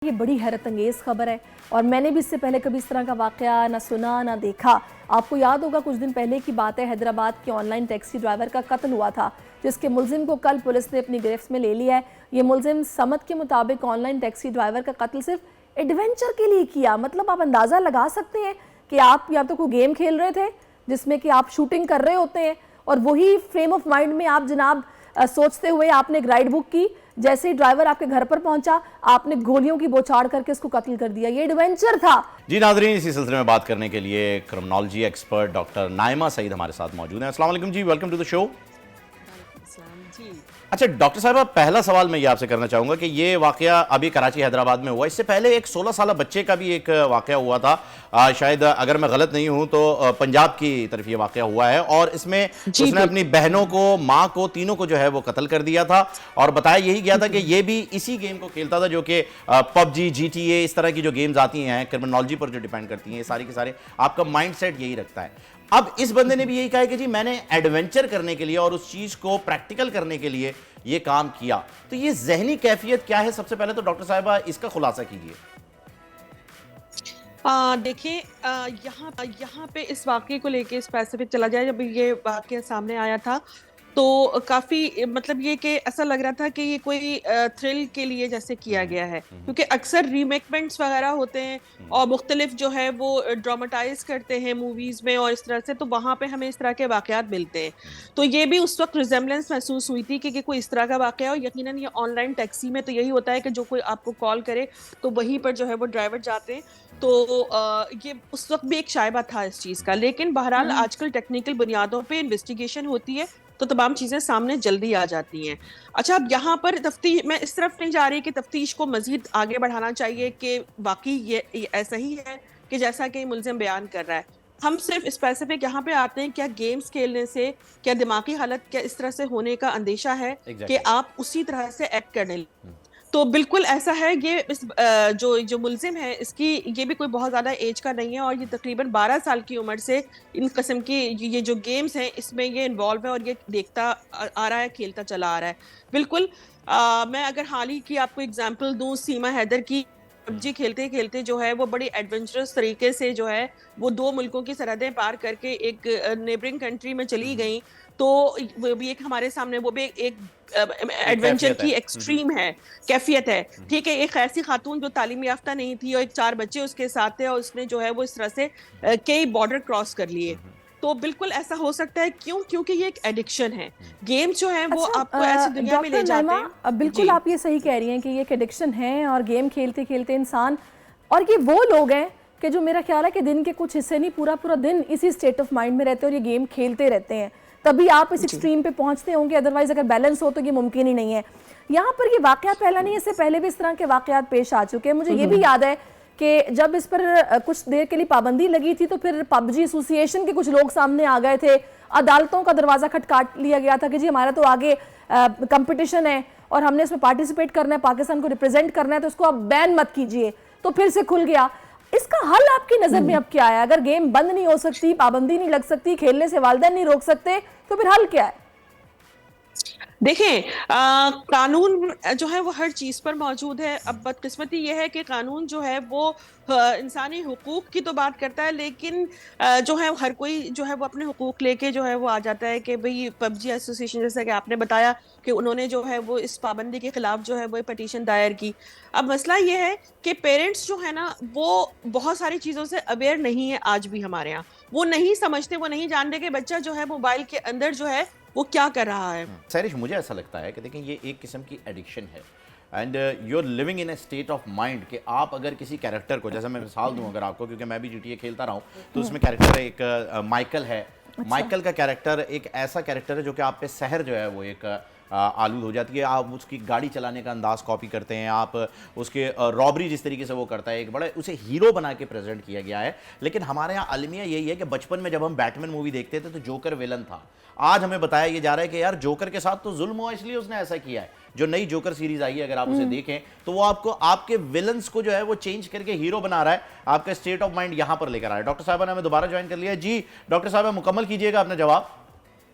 یہ بڑی حیرت انگیز خبر ہے اور میں نے بھی اس سے پہلے کبھی اس طرح کا واقعہ نہ سنا نہ دیکھا۔ آپ کو یاد ہوگا کچھ دن پہلے کی بات ہے، حیدرآباد کے آن لائن ٹیکسی ڈرائیور کا قتل ہوا تھا، جس کے ملزم کو کل پولیس نے اپنی گرفت میں لے لیا ہے۔ یہ ملزم سمت کے مطابق آن لائن ٹیکسی ڈرائیور کا قتل صرف ایڈونچر کے لیے کیا۔ مطلب آپ اندازہ لگا سکتے ہیں کہ آپ یا تو کوئی گیم کھیل رہے تھے جس میں کہ آپ شوٹنگ کر رہے ہوتے ہیں، اور وہی فریم آف مائنڈ میں آپ جناب سوچتے ہوئے آپ نے ایک رائڈ بک کی، جیسے ہی ڈرائیور آپ کے گھر پر پہنچا آپ نے گولیوں کی بوچھاڑ کر کے اس کو قتل کر دیا۔ یہ ایڈونچر تھا۔ جی ناظرین، اسی سلسلے میں بات کرنے کے لیے کرمنالوجی ایکسپرٹ ڈاکٹر نائمہ سعید ہمارے ساتھ موجود ہیں۔ السلام علیکم جی، ویلکم ٹو دا شو۔ اچھا ڈاکٹر صاحبہ، پہلا سوال میں یہ آپ سے کرنا چاہوں گا کہ یہ واقعہ ابھی کراچی حیدرآباد میں ہوا، اس سے پہلے ایک 16 سالہ بچے کا بھی ایک واقعہ ہوا تھا، شاید اگر میں غلط نہیں ہوں تو پنجاب کی طرف یہ واقعہ ہوا ہے، اور اس میں اس نے اپنی بہنوں کو، ماں کو، تینوں کو جو ہے وہ قتل کر دیا تھا، اور بتایا یہی گیا تھا کہ یہ بھی اسی گیم کو کھیلتا تھا جو کہ pub G, G T A, اس طرح کی جو گیمز آتی ہیں کرمنالوجی پر جو ڈیپینڈ کرتی ہیں، یہ ساری کے سارے آپ کا مائنڈ سیٹ یہی رکھتا ہے۔ اب اس بندے نے بھی یہی کہا ہے کہ جی میں نے ایڈونچر کرنے کے لیے اور اس چیز کو پریکٹیکل کرنے کے لیے یہ کام کیا، تو یہ ذہنی کیفیت کیا ہے؟ سب سے پہلے تو ڈاکٹر صاحبہ اس کا خلاصہ کیجئے۔ دیکھیں، یہاں پہ اس واقعے کو لے کے اسپیسیفک چلا جائے، جب یہ واقعہ سامنے آیا تھا تو کافی مطلب یہ کہ ایسا لگ رہا تھا کہ یہ کوئی تھرل کے لیے جیسے کیا گیا ہے، کیونکہ اکثر ریمیکمنٹس وغیرہ ہوتے ہیں اور مختلف جو ہے وہ ڈراماٹائز کرتے ہیں موویز میں اور اس طرح سے، تو وہاں پہ ہمیں اس طرح کے واقعات ملتے ہیں۔ تو یہ بھی اس وقت ریزیمبلنس محسوس ہوئی تھی کہ کوئی اس طرح کا واقعہ ہو۔ یقیناً یہ آن لائن ٹیکسی میں تو یہی ہوتا ہے کہ جو کوئی آپ کو کال کرے تو وہیں پر جو ہے وہ ڈرائیور جاتے ہیں، تو یہ اس وقت بھی ایک شائبہ تھا اس چیز کا۔ لیکن بہرحال آج کل ٹیکنیکل بنیادوں پہ انویسٹیگیشن ہوتی ہے تو تمام چیزیں سامنے جلدی آ جاتی ہیں۔ اچھا، اب یہاں پر تفتیش، میں اس طرف نہیں جا رہی کہ تفتیش کو مزید آگے بڑھانا چاہیے کہ واقعی یہ ایسا ہی ہے کہ جیسا کہ ملزم بیان کر رہا ہے۔ ہم صرف اسپیسیفک یہاں پہ آتے ہیں، کیا گیمز کھیلنے سے، کیا دماغی حالت کیا اس طرح سے ہونے کا اندیشہ ہے کہ آپ اسی طرح سے ایکٹ کرنے لیں؟ تو بالکل ایسا ہے۔ یہ جو ملزم ہے اس کی یہ بھی کوئی بہت زیادہ ایج کا نہیں ہے، اور یہ تقریباً 12 سال کی عمر سے ان قسم کی یہ جو گیمز ہیں اس میں یہ انوالو ہے اور یہ دیکھتا آ رہا ہے، کھیلتا چلا آ رہا ہے۔ بالکل میں اگر حال ہی کی آپ کو اگزامپل دوں، سیما حیدر کی، پب جی کھیلتے کھیلتے جو ہے وہ بڑی ایڈونچرس طریقے سے جو ہے وہ 2 ملکوں کی سرحدیں پار کر کے ایک نیبرنگ کنٹری میں چلی گئیں، تو وہ بھی ایک ہمارے سامنے وہ بھی ایک ایڈونچر کی ایکسٹریم ہے، کیفیت ہے۔ ٹھیک ہے، ایک ایسی خاتون جو تعلیم یافتہ نہیں تھی اور ایک 4 بچے اس کے ساتھ تھے، اور اس نے جو ہے وہ اس طرح سے کئی بارڈر کراس کر لیے۔ تو بالکل ایسا ہو سکتا ہے، کیونکہ یہ ایک ایڈکشن ہے۔ گیمز جو ہیں وہ آپ کو ایسی دنیا میں لے جاتے ہیں۔ بالکل آپ یہ صحیح کہہ رہی ہیں کہ یہ ایک ایڈکشن ہے، اور گیم کھیلتے کھیلتے انسان، اور یہ وہ لوگ ہیں کہ جو میرا خیال ہے کہ دن کے کچھ حصے نہیں، پورا دن اسی سٹیٹ آف مائنڈ میں رہتے ہیں اور یہ گیم کھیلتے رہتے ہیں، تبھی آپ اس ایکسٹریم پہ پہنچتے ہوں گے، ادروائز اگر بیلنس ہو تو یہ ممکن ہی نہیں ہے۔ یہاں پر یہ واقعہ پہلا نہیں، اس سے پہلے بھی اس طرح کے واقعات پیش آ چکے ہیں۔ مجھے یہ بھی یاد ہے کہ جب اس پر کچھ دیر کے لیے پابندی لگی تھی تو پھر پب جی ایسوسی ایشن کے کچھ لوگ سامنے آ گئے تھے، عدالتوں کا دروازہ کھٹکھاٹ لیا گیا تھا کہ جی ہمارا تو آگے کمپٹیشن ہے اور ہم نے اس میں پارٹیسپیٹ کرنا ہے، پاکستان کو ریپرزینٹ کرنا ہے، تو اس کو آپ بین مت کیجئے، تو پھر سے کھل گیا۔ اس کا حل آپ کی نظر میں اب کیا ہے؟ اگر گیم بند نہیں ہو سکتی، پابندی نہیں لگ سکتی، کھیلنے سے والدین نہیں روک سکتے، تو پھر حل کیا ہے؟ دیکھیں، قانون جو ہے وہ ہر چیز پر موجود ہے۔ اب بدقسمتی یہ ہے کہ قانون جو ہے وہ انسانی حقوق کی تو بات کرتا ہے، لیکن جو ہے ہر کوئی جو ہے وہ اپنے حقوق لے کے جو ہے وہ آ جاتا ہے کہ بھئی پب جی ایسوسی ایشن، جیسا کہ آپ نے بتایا کہ انہوں نے جو ہے وہ اس پابندی کے خلاف جو ہے وہ پٹیشن دائر کی۔ اب مسئلہ یہ ہے کہ پیرنٹس جو ہے نا وہ بہت ساری چیزوں سے اویئر نہیں ہے آج بھی ہمارے ہاں، وہ نہیں سمجھتے، وہ نہیں جانتے کہ بچہ جو ہے موبائل کے اندر جو ہے وہ کیا کر رہا ہے۔ سیرش، مجھے ایسا لگتا ہے کہ دیکھیں یہ ایک قسم کی ایڈکشن ہے، and you are living in a state of mind کہ آپ اگر کسی کیریکٹر کو، جیسے میں مثال دوں اگر آپ کو، کیونکہ میں بھی جی ٹی اے کھیلتا رہا ہوں، تو اس میں کیریکٹر ایک مائیکل ہے۔ مائیکل کا کیریکٹر ایک ایسا کیریکٹر ہے جو کہ آپ پہ سحر جو ہے وہ ایک آلود ہو جاتی ہے، آپ اس کی گاڑی چلانے کا انداز کاپی کرتے ہیں، آپ اس کے رابری جس طریقے سے وہ کرتا ہے، ایک بڑا اسے ہیرو بنا کے پریزنٹ کیا گیا ہے۔ لیکن ہمارے یہاں المیہ یہی ہے کہ بچپن میں جب ہم بیٹمین مووی دیکھتے تھے تو جوکر ویلن تھا، آج ہمیں بتایا یہ جا رہا ہے کہ یار جوکر کے ساتھ تو ظلم ہوا، اس لیے اس نے ایسا کیا ہے۔ جو نئی جوکر سیریز آئی ہے اگر آپ اسے دیکھیں تو وہ آپ کو آپ کے ویلنز کو جو ہے وہ چینج کر کے ہیرو بنا رہا ہے، آپ کا اسٹیٹ آف مائنڈ یہاں پر لے کر آ رہا ہے۔ ڈاکٹر صاحبہ نے ہمیں دوبارہ جوائن کر لیا ہے۔ جی ڈاکٹر صاحبہ، مکمل کیجئے گا اپنا جواب۔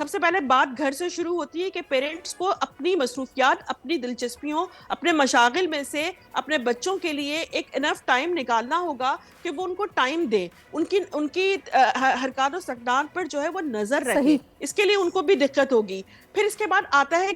سب سے پہلے بات گھر سے شروع ہوتی ہے کہ پیرنٹس کو اپنی مصروفیات، اپنی دلچسپیوں، اپنے مشاغل میں سے اپنے بچوں کے لیے ایک انف ٹائم نکالنا ہوگا کہ وہ ان کو ٹائم دے، ان کی حرکات و سکنات پر جو ہے وہ نظر رکھے. صحیح. اس کے لیے ان کو بھی دقت ہوگی. پھر اس کے بعد آتا ہے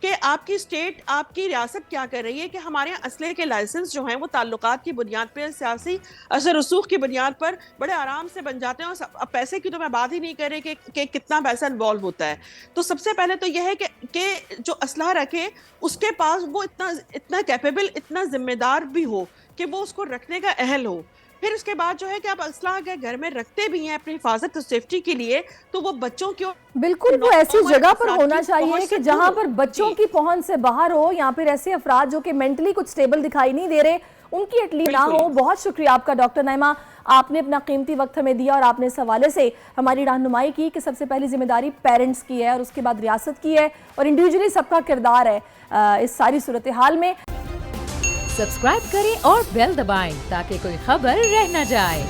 کہ آپ کی اسٹیٹ، آپ کی ریاست کیا کر رہی ہے کہ ہمارے یہاں اسلحے کے لائسنس جو ہیں وہ تعلقات کی بنیاد پہ، سیاسی اثر رسوخ کی بنیاد پر بڑے آرام سے بن جاتے ہیں. اور پیسے کی تو میں بات ہی نہیں کر رہی کہ کتنا پیسہ انوالو ہوتا ہے. تو سب سے پہلے تو یہ ہے کہ جو اسلحہ رکھے اس کے پاس وہ اتنا کیپیبل، اتنا ذمہ دار بھی ہو کہ وہ اس کو رکھنے کا اہل ہو. پھر اس کے بعد جو ہے کہ آپ اسلحہ اگر گھر میں رکھتے بھی ہیں اپنی حفاظت اور سیفٹی کے لیے تو وہ بچوں کی بالکل وہ ایسی جگہ پر ہونا چاہیے کہ جہاں پر بچوں کی پہنچ سے باہر ہو، یہاں پر ایسے افراد جو کہ مینٹلی کچھ سٹیبل دکھائی نہیں دے رہے ان کی ایٹ لیسٹ نہ ہو. بہت شکریہ آپ کا ڈاکٹر نعیمہ، آپ نے اپنا قیمتی وقت ہمیں دیا اور آپ نے اس حوالے سے ہماری رہنمائی کی کہ سب سے پہلی ذمہ داری پیرنٹس کی ہے اور اس کے بعد ریاست کی ہے اور انڈیویجولی سب کا کردار ہے اس ساری صورتحال میں. سبسکرائب کریں اور بیل دبائیں تاکہ کوئی خبر رہ نہ جائے.